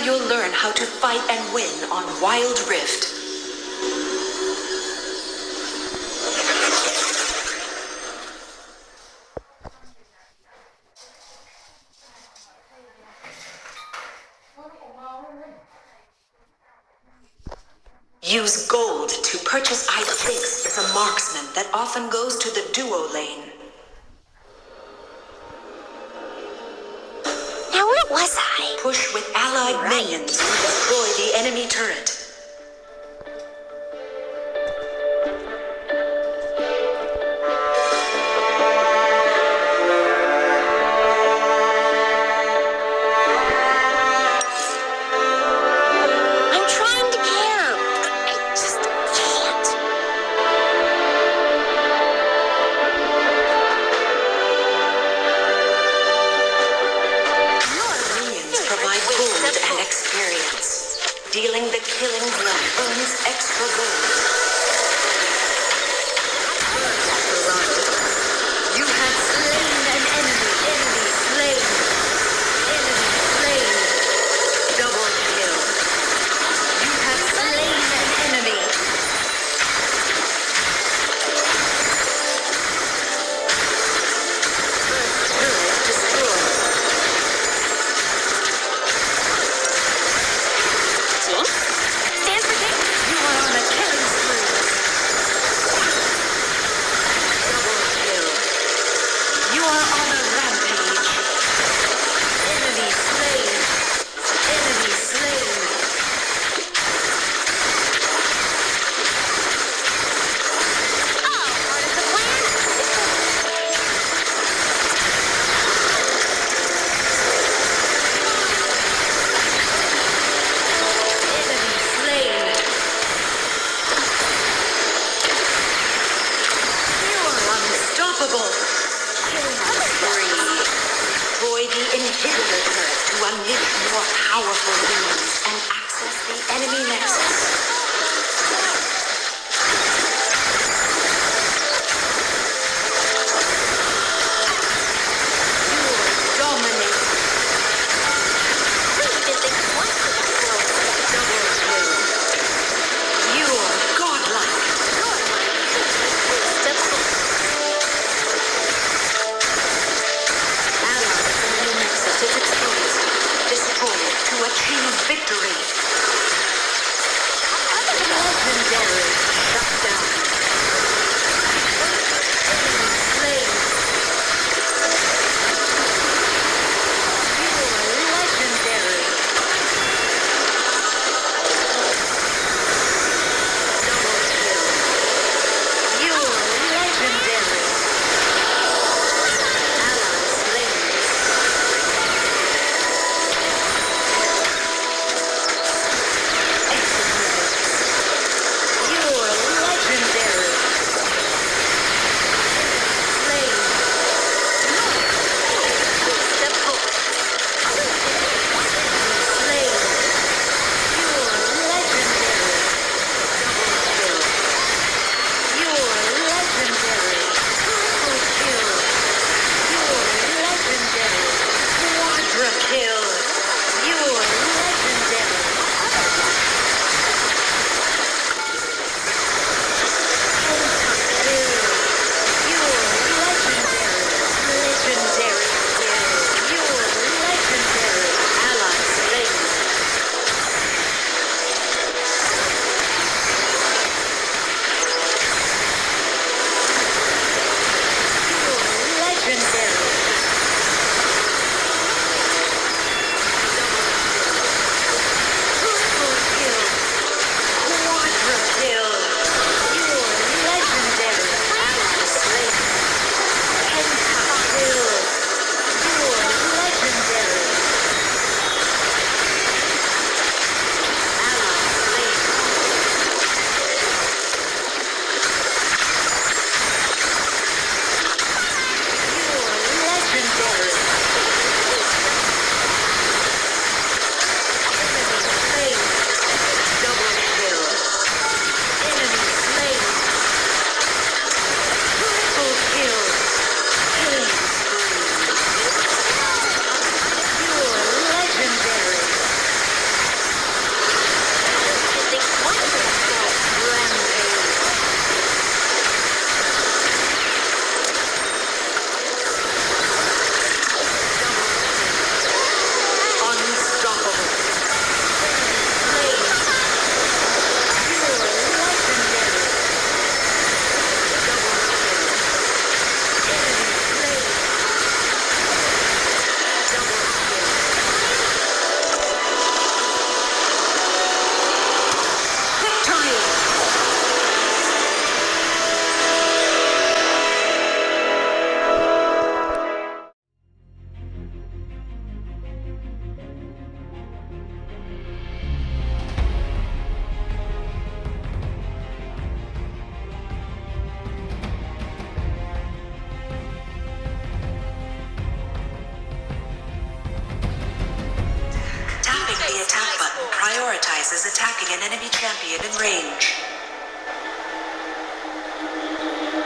you'll learn how to fight and win on Wild Rift. Use gold to purchase items. This is a marksman that often goes to the duo lane. Now where was I? Push with allied minions to destroy the enemy turret. Dealing the killing blow earns extra gold. You have slain an enemy. Enemy slain. Enemy slain. Double kill. You have slain an enemy. Turret destroyed. Stands for King. You are on a killing spree. Double kill. You are on a rampage. Enemy slain. Enemy slain. Oh, part of the plan. Enemy slain. You are unstoppable. Killing spree. Deploy the inhibitor turret to unleash more powerful beams and access the enemy nexus. You dominate. Really did think once we got close. Double kill. You are godlike. Allied enemy nexus is exposed. Destroy it to achieve victory. attacking an enemy champion in range.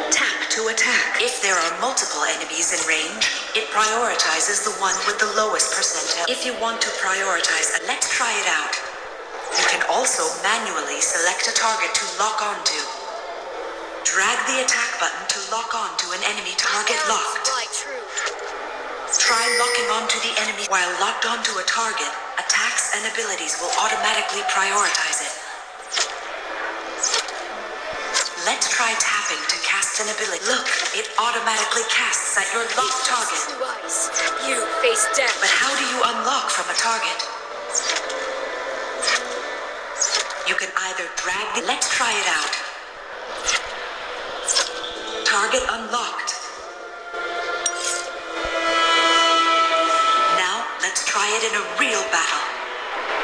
Tap to attack. If there are multiple enemies in range, it prioritizes the one with the lowest percentile. If you want to prioritize, let's try it out. You can also manually select a target to lock onto. Drag the attack button to lock onto an enemy target locked. Like true. Try locking onto the enemy while locked onto a target. Attacks and abilities will automatically prioritize it. Let's try tapping to cast an ability. Look, it automatically casts at your locked target. Blue eyes. You face death. But how do you unlock from a target? You can either drag the... Let's try it out. Target unlocked. Now, let's try it in a real battle.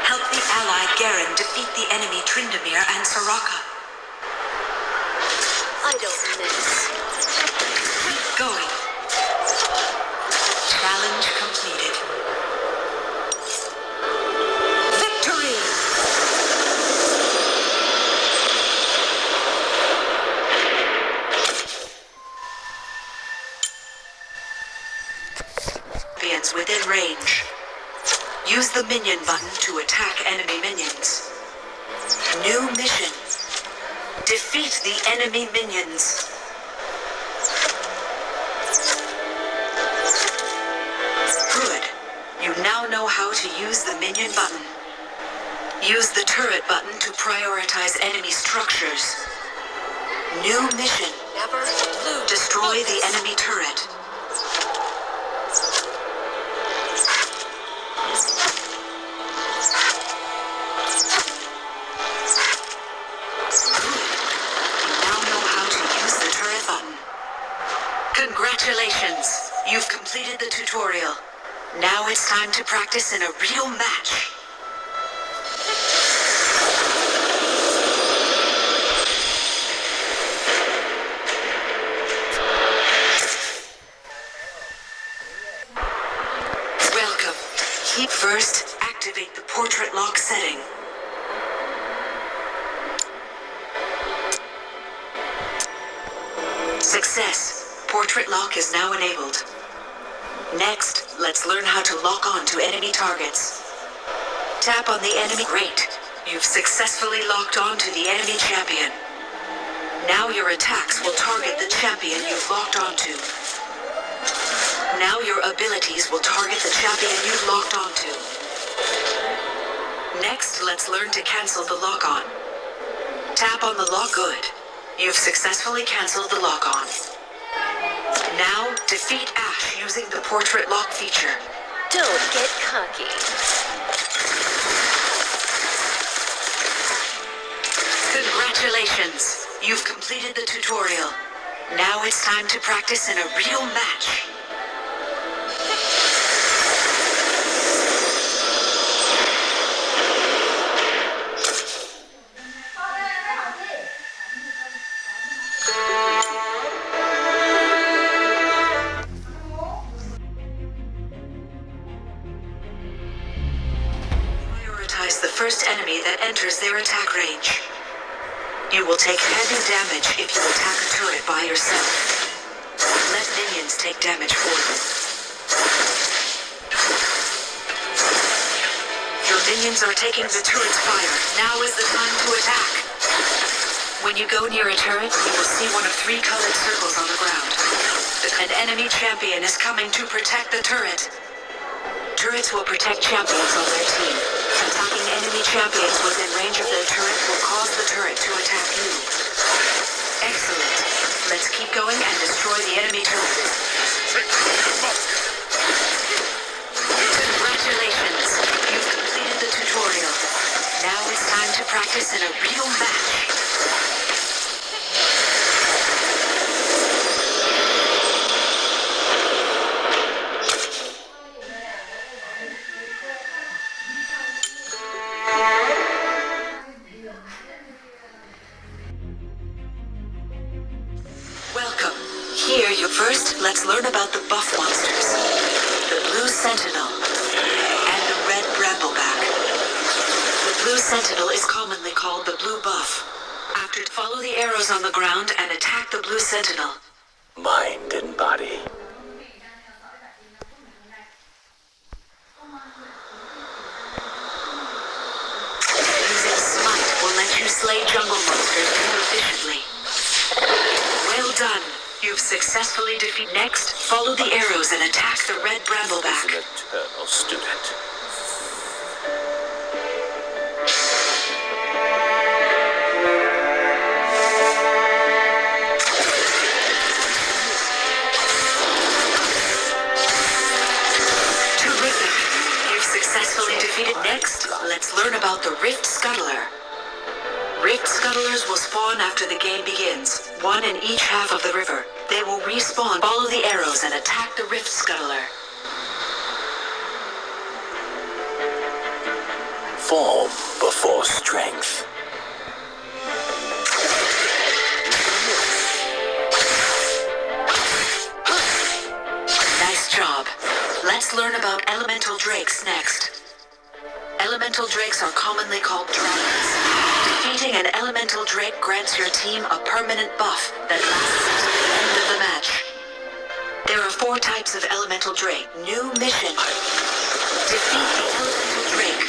Help the ally Garen defeat the enemy Tryndamere and Soraka. I don't miss. Keep going. Challenge completed. Victory! Champions within range. Use the minion button to attack enemy minions. New mission. Defeat the enemy minions. Good. You now know how to use the minion button. Use the turret button to prioritize enemy structures. New mission. Never lose. Destroy the enemy turret. Congratulations! You've completed the tutorial. Now it's time to practice in a real match. Welcome. First, activate the portrait lock setting. Success. Portrait lock is now enabled. Next, let's learn how to lock on to enemy targets. Tap on the enemy. Great. You've successfully locked on to the enemy champion. Now your attacks will target the champion you've locked onto. Now your abilities will target the champion you've locked onto. Next, let's learn to cancel the lock-on. Tap on the lock. Good. You've successfully canceled the lock-on. Now, defeat Ash using the portrait lock feature. Don't get cocky. Congratulations! You've completed the tutorial. Now it's time to practice in a real match. The first enemy that enters their attack range. You will take heavy damage if you attack a turret by yourself. Let minions take damage for you. Your minions are taking the turret's fire. Now is the time to attack. When you go near a turret, you will see one of 3 colored circles on the ground. An enemy champion is coming to protect the turret. Turrets will protect champions on their team. Attacking enemy champions within range of their turret will cause the turret to attack you. Excellent. Let's keep going and destroy the enemy turret. Congratulations. You've completed the tutorial. Now it's time to practice in a real match. First, let's learn about the buff monsters. The blue sentinel and the red brambleback. The blue sentinel is commonly called the blue buff. After, follow the arrows on the ground and attack the blue sentinel. Mind and body. Using smite will let you slay jungle monsters more efficiently. Well done. You've successfully defeated. Next, follow the arrows and attack the red brambleback. An eternal student. Terrific. You've successfully defeated. Next, let's learn about the Rift Scuttler. Rift Scuttlers will spawn after the game begins, one in each half of the river. They will respawn. Follow the arrows and attack the Rift Scuttler. Form before strength. Nice job. Let's learn about elemental drakes next. Elemental drakes are commonly called dragons. Defeating an elemental drake grants your team a permanent buff that lasts until the end of the match. There are 4 types of elemental drake. New mission. Defeat the elemental drake.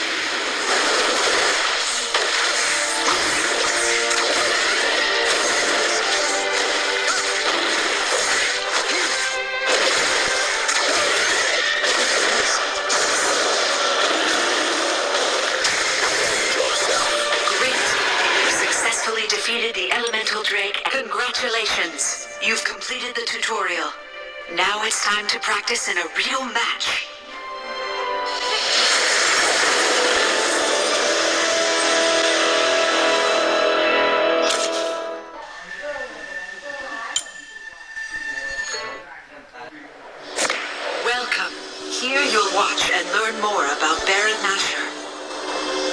Defeated the elemental drake. Congratulations! You've completed the tutorial. Now it's time to practice in a real match. Welcome. Here you'll watch and learn more about Baron Nashor.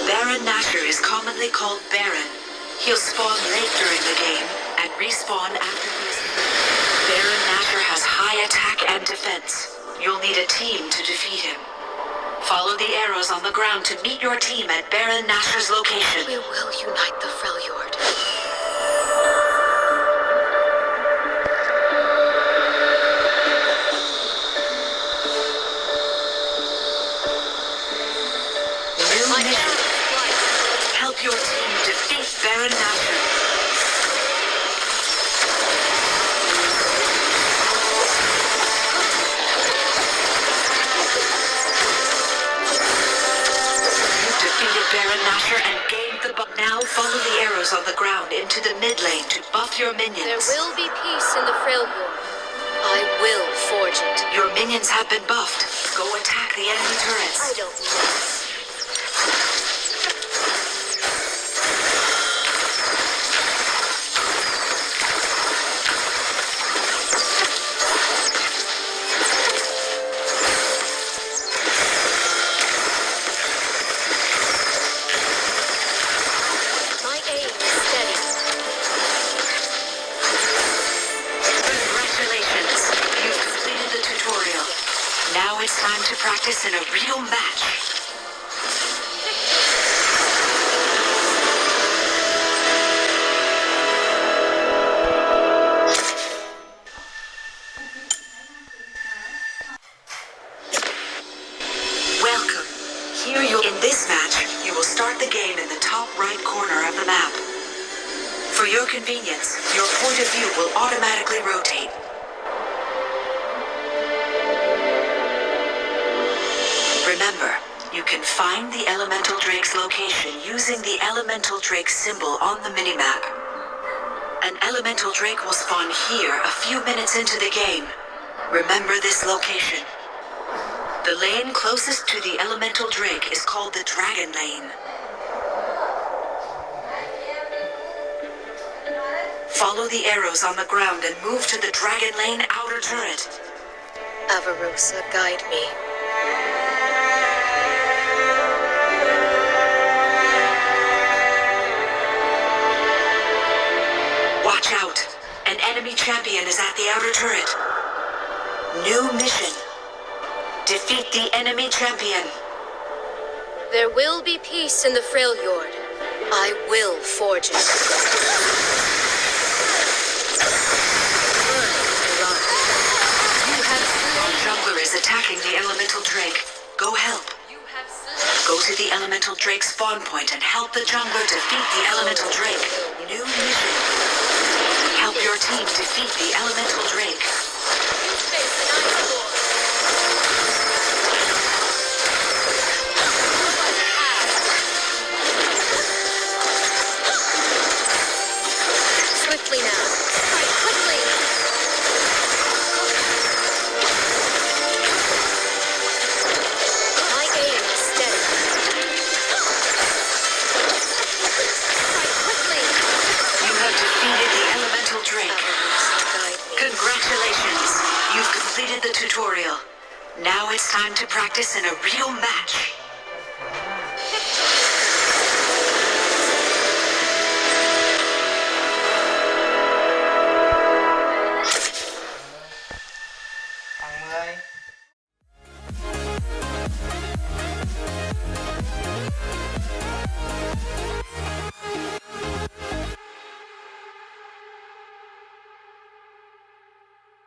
Baron Nashor is commonly called Baron. He'll spawn late during the game and respawn after he's... Baron Nashor has high attack and defense. You'll need a team to defeat him. Follow the arrows on the ground to meet your team at Baron Nashor's location. We will unite the Freljord. New mission. Help your team defeat Baron Nashor. You've defeated Baron Nashor and gained the buff. Now follow the arrows on the ground into the mid lane to buff your minions. There will be peace in the Freljord. I will forge it. Your minions have been buffed. Go attack the enemy turrets. I don't know. Now it's time to practice in a real match. Welcome. Here in this match, you will start the game in the top right corner of the map. For your convenience, your point of view will automatically rotate. Remember, you can find the Elemental Drake's location using the Elemental Drake symbol on the minimap. An Elemental Drake will spawn here a few minutes into the game. Remember this location. The lane closest to the Elemental Drake is called the Dragon Lane. Follow the arrows on the ground and move to the Dragon Lane outer turret. Avarosa, guide me. Watch out! An enemy champion is at the outer turret. New mission. Defeat the enemy champion. There will be peace in the Freljord. I will forge it. You have jungler is attacking the elemental drake. Go help. Go to the elemental drake spawn point and help the jungler defeat the elemental drake. New mission. Help your team defeat the elemental drake. Swiftly now. Strike quickly. My aim is steady. Strike quickly. You have defeated the elemental drake. Congratulations. You've completed the tutorial. Now it's time to practice in a real match. Thằng 10